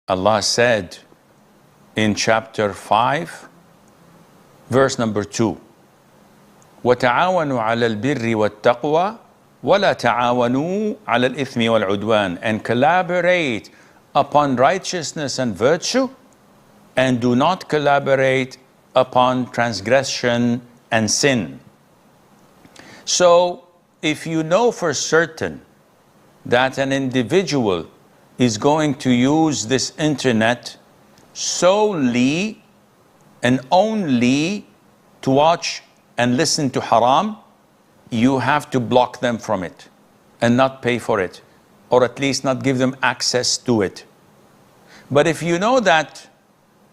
Allah said in chapter 5, verse number 2, وَتَعَاوَنُوا عَلَى الْبِرِّ وَالتَّقْوَى وَلَا تَعَاوَنُوا عَلَى الْإِثْمِ وَالْعُدْوَانِ, and collaborate upon righteousness and virtue, and do not collaborate upon transgression and sin. So if you know for certain that an individual is going to use this internet solely and only to watch and listen to haram, you have to block them from it and not pay for it, or at least not give them access to it. But if you know that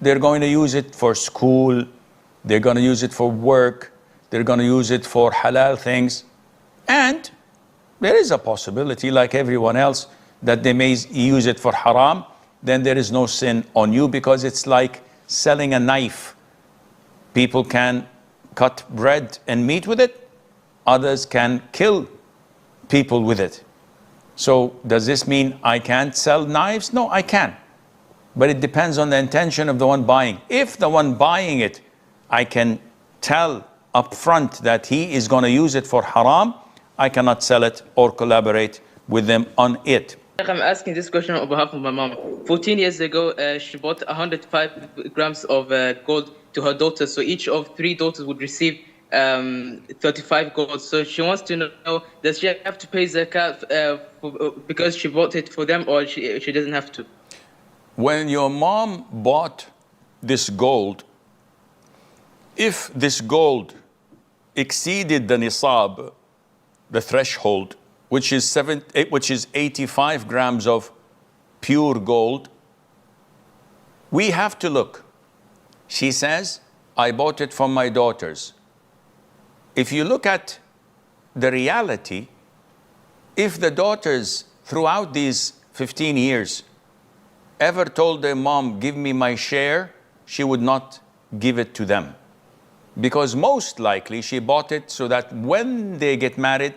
they're going to use it for school, they're going to use it for work, they're going to use it for halal things, and there is a possibility, like everyone else, that they may use it for haram, then there is no sin on you, because it's like selling a knife. People can cut bread and meat with it, others can kill people with it. So does this mean I can't sell knives? No, I can. But it depends on the intention of the one buying. If the one buying it, I can tell up front that he is going to use it for haram, I cannot sell it or collaborate with them on it. I'm asking this question on behalf of my mom. 14 years ago, she bought 105 grams of gold to her daughters. So each of 3 daughters would receive 35 gold. So she wants to know, does she have to pay zakat because she bought it for them, or she doesn't have to? When your mom bought this gold, if this gold exceeded the nisab, the threshold, which is 85 grams of pure gold, we have to look. She says, I bought it from my daughters. If you look at the reality, if the daughters throughout these 15 years ever told their mom, give me my share, she would not give it to them. Because most likely she bought it so that when they get married,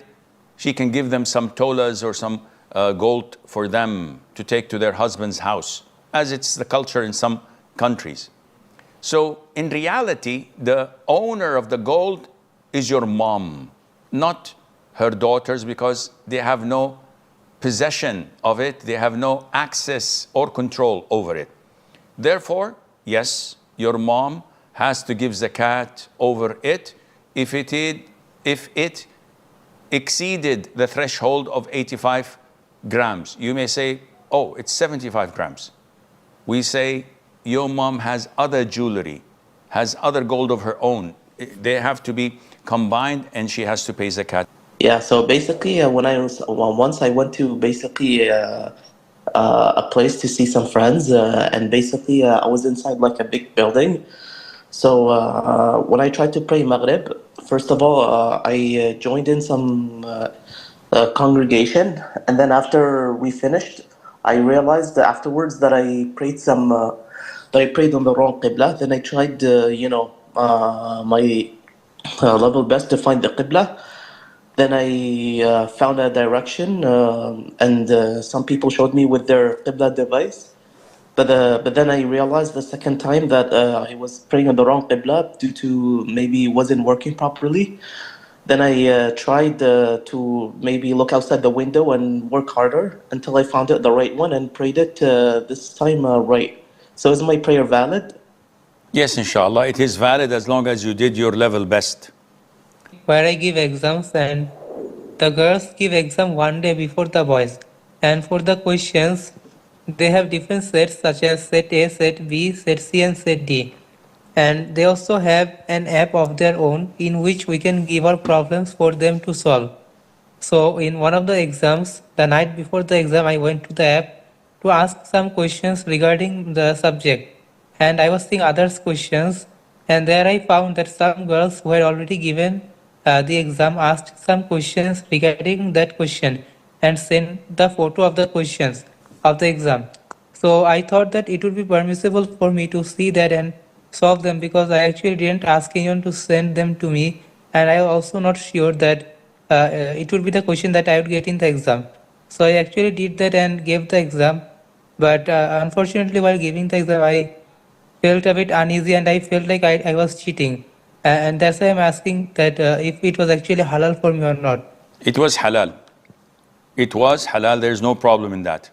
she can give them some tolas or some gold for them to take to their husband's house, as it's the culture in some countries. So in reality, the owner of the gold is your mom, not her daughters, because they have no possession of it, they have no access or control over it. Therefore, yes, your mom has to give zakat over it if it exceeded the threshold of 85 grams. You may say, oh, it's 75 grams. We say, your mom has other jewelry, has other gold of her own. They have to be combined and she has to pay zakat. Yeah, so basically once I went to basically a place to see some friends, and basically I was inside like a big building. So when I tried to pray Maghrib, first of all, I joined in some congregation, and then after we finished, I realized that afterwards that I prayed that I prayed on the wrong qibla. Then I tried, my level best to find the qibla. Then I found a direction, and some people showed me with their qibla device. But then I realized the second time that I was praying on the wrong qibla due to maybe it wasn't working properly. Then I tried to maybe look outside the window and work harder until I found it the right one and prayed it this time right. So is my prayer valid? Yes, inshallah, it is valid as long as you did your level best. Where I give exams, and the girls give exam one day before the boys. And for the questions, they have different sets such as set A, set B, set C and set D. And they also have an app of their own in which we can give our problems for them to solve. So in one of the exams, the night before the exam, I went to the app to ask some questions regarding the subject. And I was seeing others' questions, and there I found that some girls who had already given the exam asked some questions regarding that question and sent the photo of the questions of the exam. So I thought that it would be permissible for me to see that and solve them, because I actually didn't ask anyone to send them to me, and I was also not sure that it would be the question that I would get in the exam. So I actually did that and gave the exam. But unfortunately, while giving the exam, I felt a bit uneasy and I felt like I was cheating. And that's why I'm asking that if it was actually halal for me or not. It was halal. It was halal. There's no problem in that.